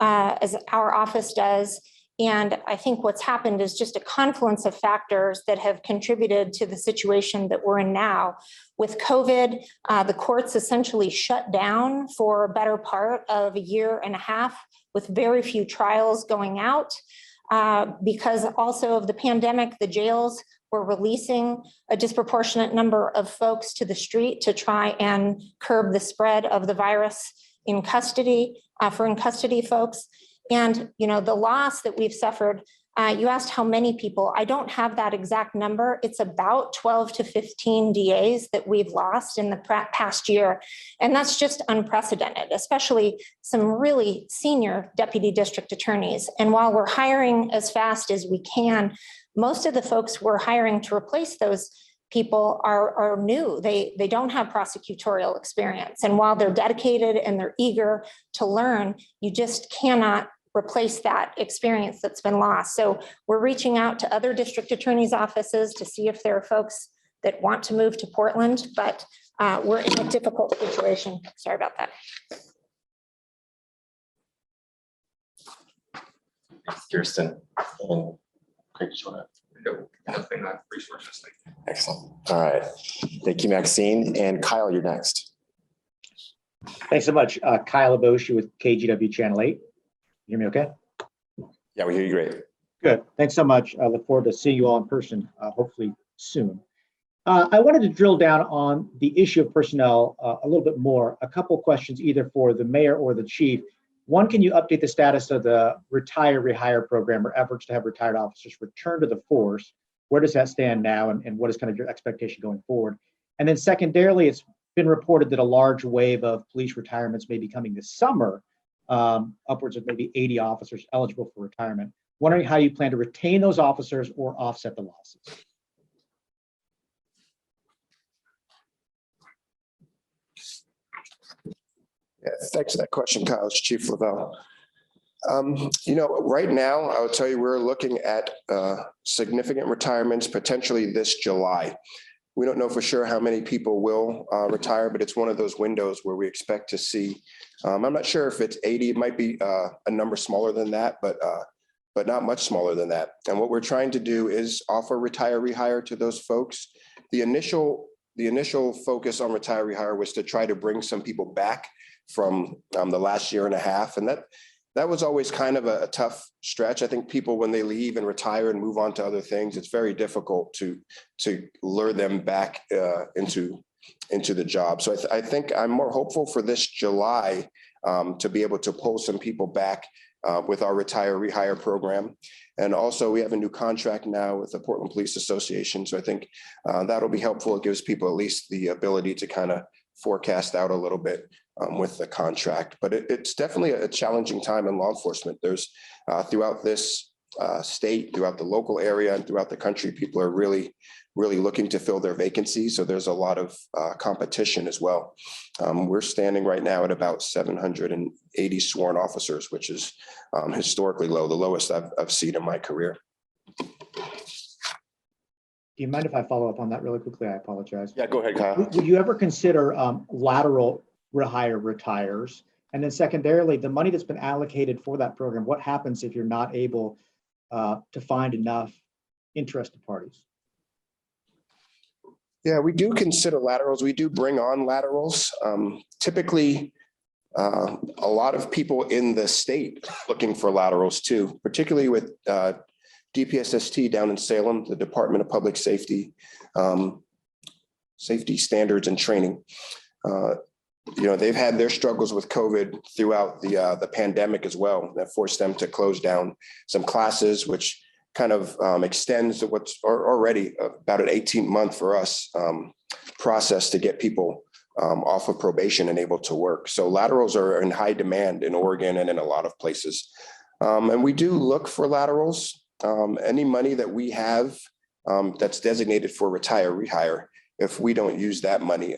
S4: office does. And I think what's happened is just a confluence of factors that have contributed to the situation that we're in now. With COVID, the courts essentially shut down for a better part of 1.5 years with very few trials going out. Because also of the pandemic, the jails were releasing a disproportionate number of folks to the street to try and curb the spread of the virus in custody, for in custody folks. And, you know, the loss that we've suffered, you asked how many people. I don't have that exact number. It's about 12 to 15 DAs that we've lost in the past year. And that's just unprecedented, especially some really senior deputy district attorneys. And while we're hiring as fast as we can, most of the folks we're hiring to replace those people are new. They don't have prosecutorial experience. And while they're dedicated and they're eager to learn, you just cannot replace that experience that's been lost. So we're reaching out to other district attorneys' offices to see if there are folks that want to move to Portland, but we're in a difficult situation. Sorry about that.
S1: Thanks, Kirsten. And Craig, did you want to?
S3: Nothing on resources.
S1: Excellent. All right. Thank you, Maxine. And Kyle, you're next.
S13: Thanks so much. Kyle Aboshi with KGW Channel 8. You hear me okay?
S1: Yeah, we hear you great.
S13: Good. Thanks so much. I look forward to seeing you all in person, hopefully soon. I wanted to drill down on the issue of personnel a little bit more. A couple questions either for the mayor or the chief. One, can you update the status of the Retiree Hire program or efforts to have retired officers return to the force? Where does that stand now, and what is kind of your expectation going forward? And then secondarily, it's been reported that a large wave of police retirements may be coming this summer, upwards of maybe 80 officers eligible for retirement. Wondering how you plan to retain those officers or offset the losses.
S5: Yeah, thanks for that question, Kyle. It's Chief Lovell. You know, right now, I would tell you we're looking at significant retirements potentially this July. We don't know for sure how many people will retire, but it's one of those windows where we expect to see. I'm not sure if it's 80. It might be a number smaller than that, but not much smaller than that. And what we're trying to do is offer retiree hire to those folks. The initial focus on retiree hire was to try to bring some people back from the last 1.5 years, and that was always kind of a tough stretch. I think people, when they leave and retire and move on to other things, it's very difficult to lure them back into the job. So I think I'm more hopeful for this July to be able to pull some people back with our retiree hire program. And also we have a new contract now with the Portland Police Association. So I think that'll be helpful. It gives people at least the ability to kind of forecast out a little bit with the contract. But it's definitely a challenging time in law enforcement. There's throughout this state, throughout the local area, and throughout the country, people are really looking to fill their vacancies. So there's a lot of competition as well. We're standing right now at about 780 sworn officers, which is historically low, the lowest I've seen in my career.
S13: Do you mind if I follow up on that really quickly? I apologize.
S1: Yeah, go ahead, Kyle.
S13: Would you ever consider lateral rehire retires? And then secondarily, the money that's been allocated for that program, what happens if you're not able to find enough interested parties?
S5: Yeah, we do consider laterals. We do bring on laterals. Typically, a lot of people in the state looking for laterals too, particularly with DPSST down in Salem, the Department of Public Safety, Safety Standards and Training. They've had their struggles with COVID throughout the pandemic as well. That forced them to close down some classes, which kind of extends what's already about an 18-month for us process to get people off of probation and able to work. So laterals are in high demand in Oregon and in a lot of places. And we do look for laterals. Any money that we have that's designated for retiree hire, if we don't use that money,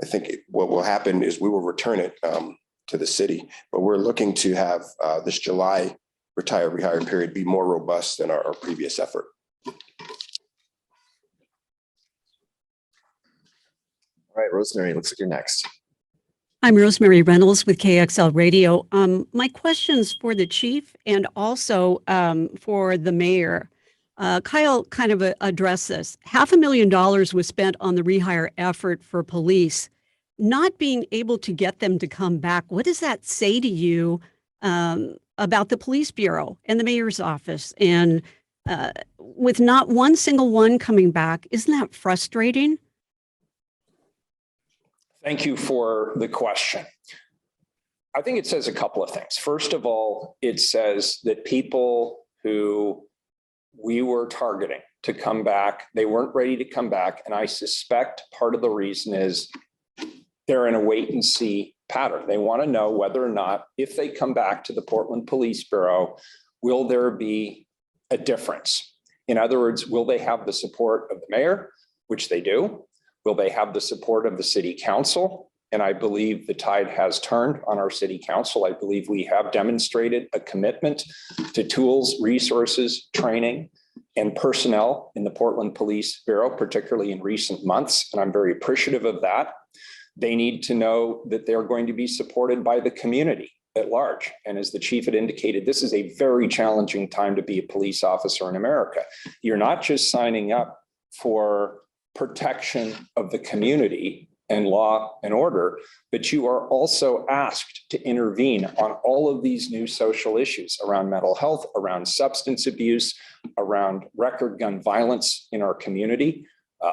S5: I think what will happen is we will return it to the city. But we're looking to have this July retiree hire period be more robust than our previous effort.
S1: All right, Rosemary, looks like you're next.
S14: I'm Rosemary Reynolds with KXL Radio. My question's for the chief and also for the mayor. Kyle kind of addressed this. $500,000 was spent on the rehire effort for police. Not being able to get them to come back, what does that say to you about the police bureau and the mayor's office? And with not one single one coming back, isn't that frustrating?
S2: Thank you for the question. I think it says a couple of things. First of all, it says that people who we were targeting to come back, they weren't ready to come back. And I suspect part of the reason is they're in a wait and see pattern. They want to know whether or not, if they come back to the Portland Police Bureau, will there be a difference? In other words, will they have the support of the mayor, which they do? Will they have the support of the city council? And I believe the tide has turned on our city council. I believe we have demonstrated a commitment to tools, resources, training, and personnel in the Portland Police Bureau, particularly in recent months. And I'm very appreciative of that. They need to know that they're going to be supported by the community at large. And as the chief had indicated, this is a very challenging time to be a police officer in America. You're not just signing up for protection of the community and law and order, but you are also asked to intervene on all of these new social issues around mental health, around substance abuse, around record gun violence in our community.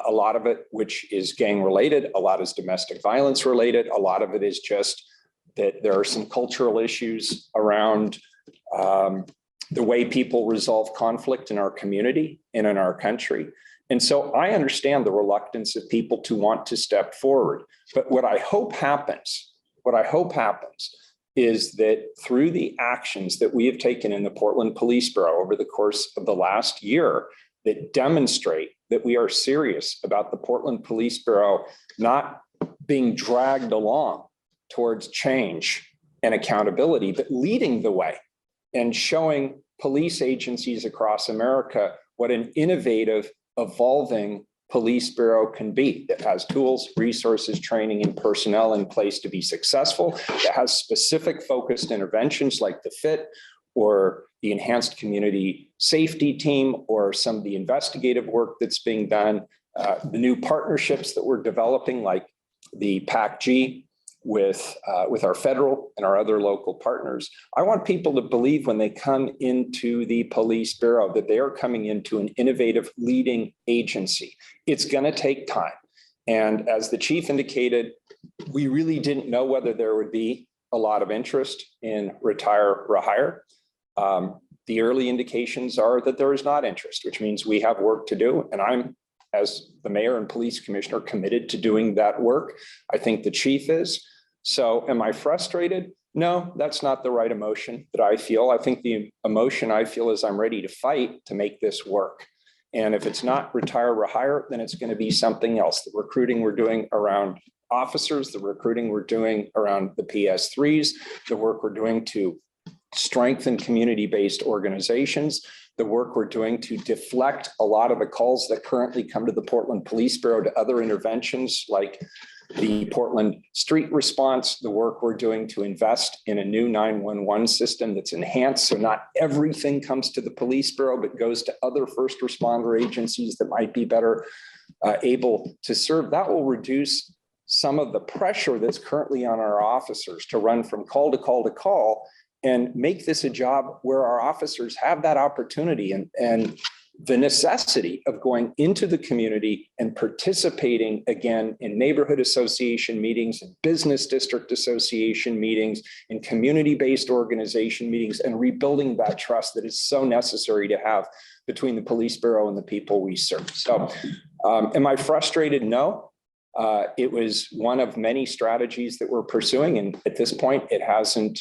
S2: A lot of it, which is gang related, a lot is domestic violence related, a lot of it is just that there are some cultural issues around the way people resolve conflict in our community and in our country. And so I understand the reluctance of people to want to step forward. But what I hope happens is that through the actions that we have taken in the Portland Police Bureau over the course of the last year that demonstrate that we are serious about the Portland Police Bureau not being dragged along towards change and accountability, but leading the way and showing police agencies across America what an innovative, evolving police bureau can be, that has tools, resources, training, and personnel in place to be successful, that has specific focused interventions like the FIT or the enhanced community safety team or some of the investigative work that's being done, the new partnerships that we're developing like the PAC-G with our federal and our other local partners. I want people to believe when they come into the police bureau that they are coming into an innovative leading agency. It's going to take time. And as the chief indicated, we really didn't know whether there would be a lot of interest in Retiree Hire. The early indications are that there is not interest, which means we have work to do. And I'm, as the mayor and police commissioner, committed to doing that work. I think the chief is. So am I frustrated? No, that's not the right emotion that I feel. I think the emotion I feel is I'm ready to fight to make this work. And if it's not Retiree Hire, then it's going to be something else. The recruiting we're doing around officers, the recruiting we're doing around the PS3s, the work we're doing to strengthen community-based organizations, the work we're doing to deflect a lot of the calls that currently come to the Portland Police Bureau to other interventions like the Portland Street Response, the work we're doing to invest in a new 911 system that's enhanced so not everything comes to the Police Bureau, but goes to other first responder agencies that might be better able to serve. That will reduce some of the pressure that's currently on our officers to run from call to call to call and make this a job where our officers have that opportunity and the necessity of going into the community and participating again in neighborhood association meetings and business district association meetings and community-based organization meetings and rebuilding that trust that is so necessary to have between the police bureau and the people we serve. So am I frustrated? No. It was one of many strategies that we're pursuing. And at this point, it hasn't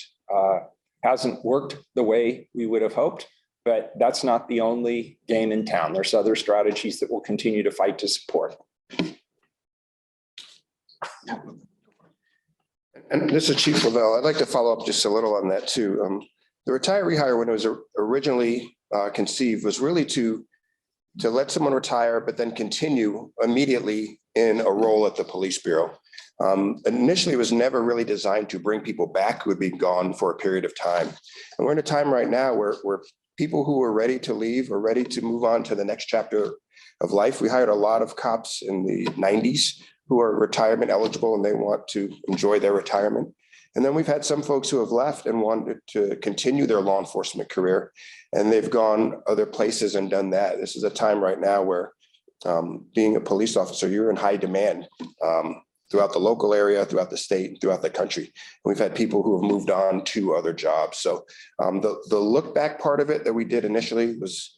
S2: worked the way we would have hoped. But that's not the only game in town. There's other strategies that we'll continue to fight to support.
S5: And this is Chief Lovell. I'd like to follow up just a little on that too. The retiree hire, when it was originally conceived, was really to let someone retire, but then continue immediately in a role at the police bureau. Initially, it was never really designed to bring people back who would be gone for a period of time. And we're in a time right now where people who are ready to leave or ready to move on to the next chapter of life. We hired a lot of cops in the 90s who are retirement eligible and they want to enjoy their retirement. And then we've had some folks who have left and wanted to continue their law enforcement career, and they've gone other places and done that. This is a time right now where being a police officer, you're in high demand throughout the local area, throughout the state, throughout the country. And we've had people who have moved on to other jobs. So the look back part of it that we did initially was,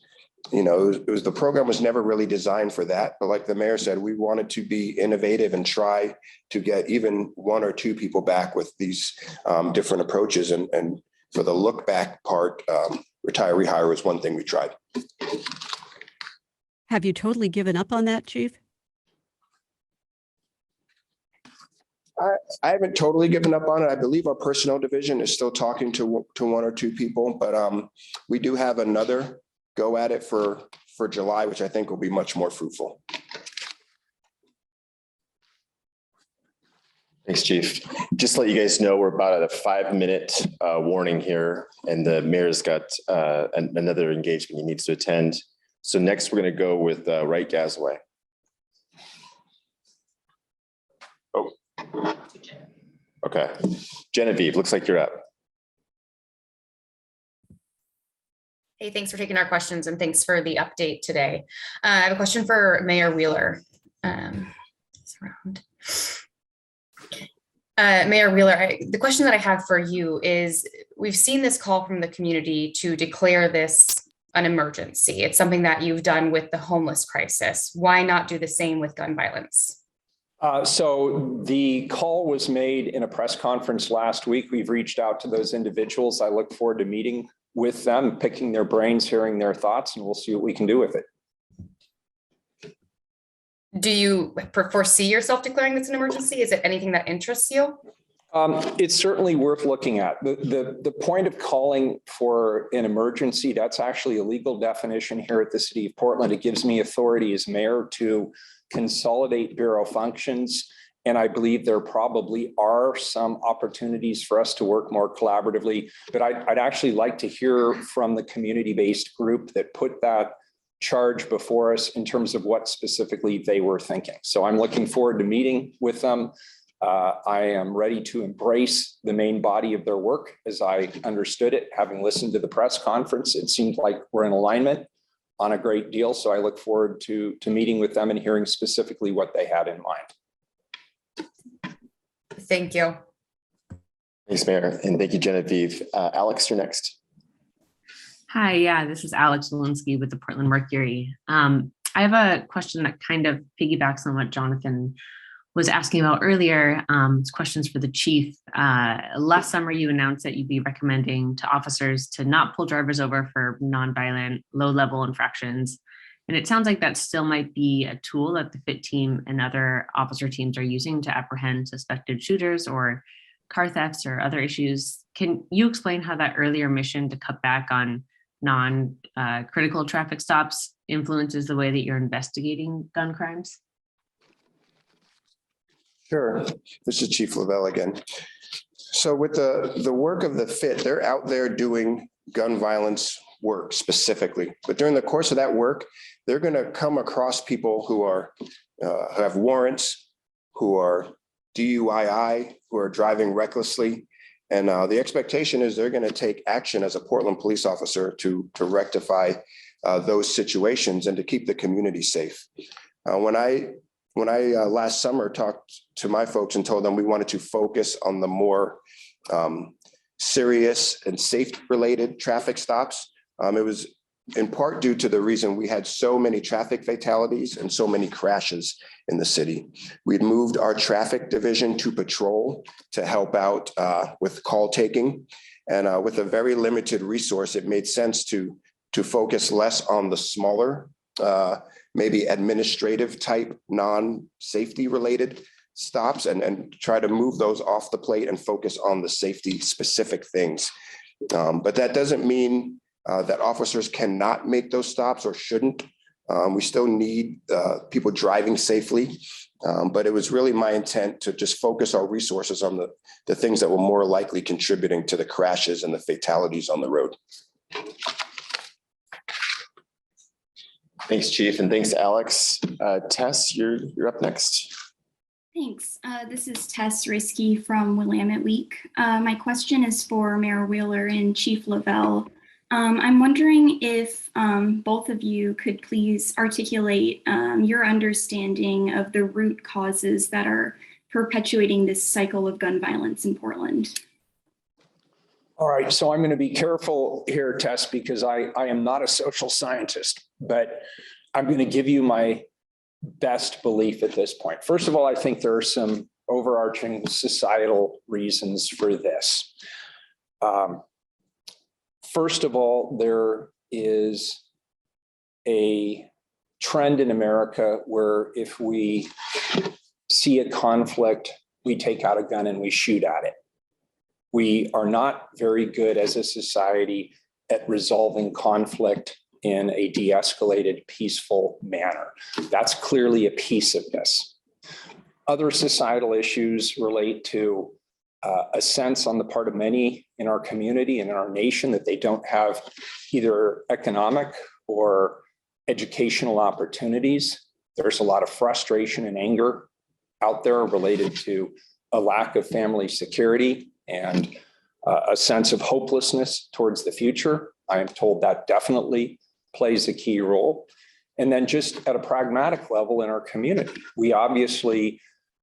S5: the program was never really designed for that. But like the mayor said, we wanted to be innovative and try to get even one or two people back with these different approaches. And for the look back part, retiree hire was one thing we tried.
S14: Have you totally given up on that, Chief?
S5: I haven't totally given up on it. I believe our personnel division is still talking to one or two people, but we do have another go at it for July, which I think will be much more fruitful.
S1: Thanks, Chief. Just to let you guys know, we're about at a 5-minute warning here, and the mayor's got another engagement he needs to attend. So next, we're going to go with Wright Gasaway. Oh, okay. Genevieve, looks like you're up.
S15: Hey, thanks for taking our questions and thanks for the update today. I have a question for Mayor Wheeler. Mayor Wheeler, the question that I have for you is, we've seen this call from the community to declare this an emergency. It's something that you've done with the homeless crisis. Why not do the same with gun violence?
S2: So the call was made in a press conference last week. We've reached out to those individuals. I look forward to meeting with them, picking their brains, hearing their thoughts, and we'll see what we can do with it.
S15: Do you foresee yourself declaring this an emergency? Is it anything that interests you?
S2: It's certainly worth looking at. The point of calling for an emergency, that's actually a legal definition here at the City of Portland. It gives me authority as mayor to consolidate bureau functions. And I believe there probably are some opportunities for us to work more collaboratively. But I'd actually like to hear from the community-based group that put that charge before us in terms of what specifically they were thinking. So I'm looking forward to meeting with them. I am ready to embrace the main body of their work as I understood it. Having listened to the press conference, it seemed like we're in alignment on a great deal. So I look forward to meeting with them and hearing specifically what they had in mind.
S15: Thank you.
S1: Thanks, Mayor. And thank you, Genevieve. Alex, you're next.
S16: Hi, yeah, this is Alex Walensky with the Portland Mercury. I have a question that kind of piggybacks on what Jonathan was asking about earlier. It's questions for the chief. Last summer, you announced that you'd be recommending to officers to not pull drivers over for nonviolent, low-level infractions. And it sounds like that still might be a tool that the FIT team and other officer teams are using to apprehend suspected shooters or car thefts or other issues. Can you explain how that earlier mission to cut back on non-critical traffic stops influences the way that you're investigating gun crimes?
S5: Sure. This is Chief Labelle again. So with the work of the FIT, they're out there doing gun violence work specifically. But during the course of that work, they're going to come across people who are who have warrants, who are DUII who are driving recklessly. And the expectation is they're going to take action as a Portland police officer to rectify those situations and to keep the community safe. When I last summer talked to my folks and told them we wanted to focus on the more serious and safety-related traffic stops, it was in part due to the reason we had so many traffic fatalities and so many crashes in the city. We'd moved our traffic division to patrol to help out with call taking. And with a very limited resource, it made sense to focus less on the smaller, maybe administrative type, non-safety related stops and try to move those off the plate and focus on the safety specific things. But that doesn't mean that officers cannot make those stops or shouldn't. We still need people driving safely. But it was really my intent to just focus our resources on the things that were more likely contributing to the crashes and the fatalities on the road.
S1: Thanks, Chief, and thanks, Alex. Tess, you're up next.
S17: Thanks. This is Tess Risky from Willamette Week. My question is for Mayor Wheeler and Chief Lovell. I'm wondering if both of you could please articulate your understanding of the root causes that are perpetuating this cycle of gun violence in Portland.
S2: All right, so I'm going to be careful here, Tess, because I am not a social scientist, but I'm going to give you my best belief at this point. First of all, I think there are some overarching societal reasons for this. First of all, there is a trend in America where if we see a conflict, we take out a gun and we shoot at it. We are not very good as a society at resolving conflict in a de-escalated, peaceful manner. That's clearly a piece of this. Other societal issues relate to a sense on the part of many in our community and in our nation that they don't have either economic or educational opportunities. There's a lot of frustration and anger out there related to a lack of family security and a sense of hopelessness towards the future. I am told that definitely plays a key role. And then just at a pragmatic level in our community, we obviously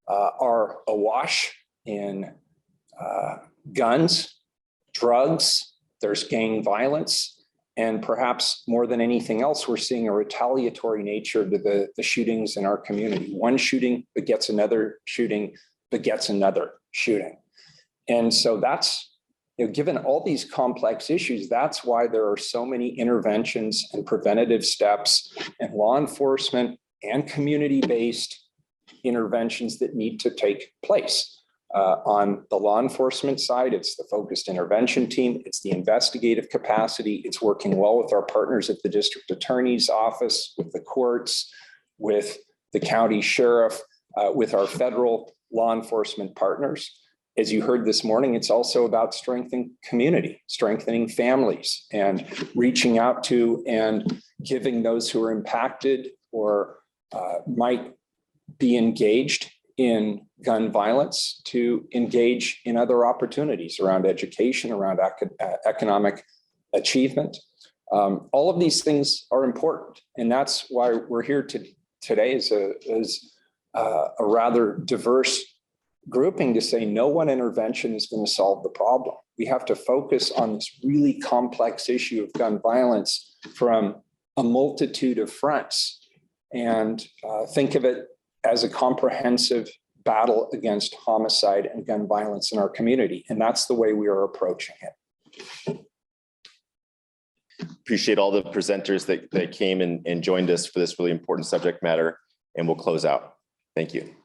S2: are awash in guns, drugs, there's gang violence, and perhaps more than anything else, we're seeing a retaliatory nature to the shootings in our community. One shooting begets another shooting, begets another shooting. And so that's, given all these complex issues, that's why there are so many interventions and preventative steps and law enforcement and community-based interventions that need to take place. On the law enforcement side, it's the focused intervention team, it's the investigative capacity, it's working well with our partners at the district attorney's office, with the courts, with the county sheriff, with our federal law enforcement partners. As you heard this morning, it's also about strengthening community, strengthening families, and reaching out to and giving those who are impacted or might be engaged in gun violence to engage in other opportunities around education, around economic achievement. All of these things are important. And that's why we're here today as a rather diverse grouping to say no one intervention is going to solve the problem. We have to focus on this really complex issue of gun violence from a multitude of fronts and think of it as a comprehensive battle against homicide and gun violence in our community. And that's the way we are approaching it.
S1: Appreciate all the presenters that came and joined us for this really important subject matter, and we'll close out. Thank you.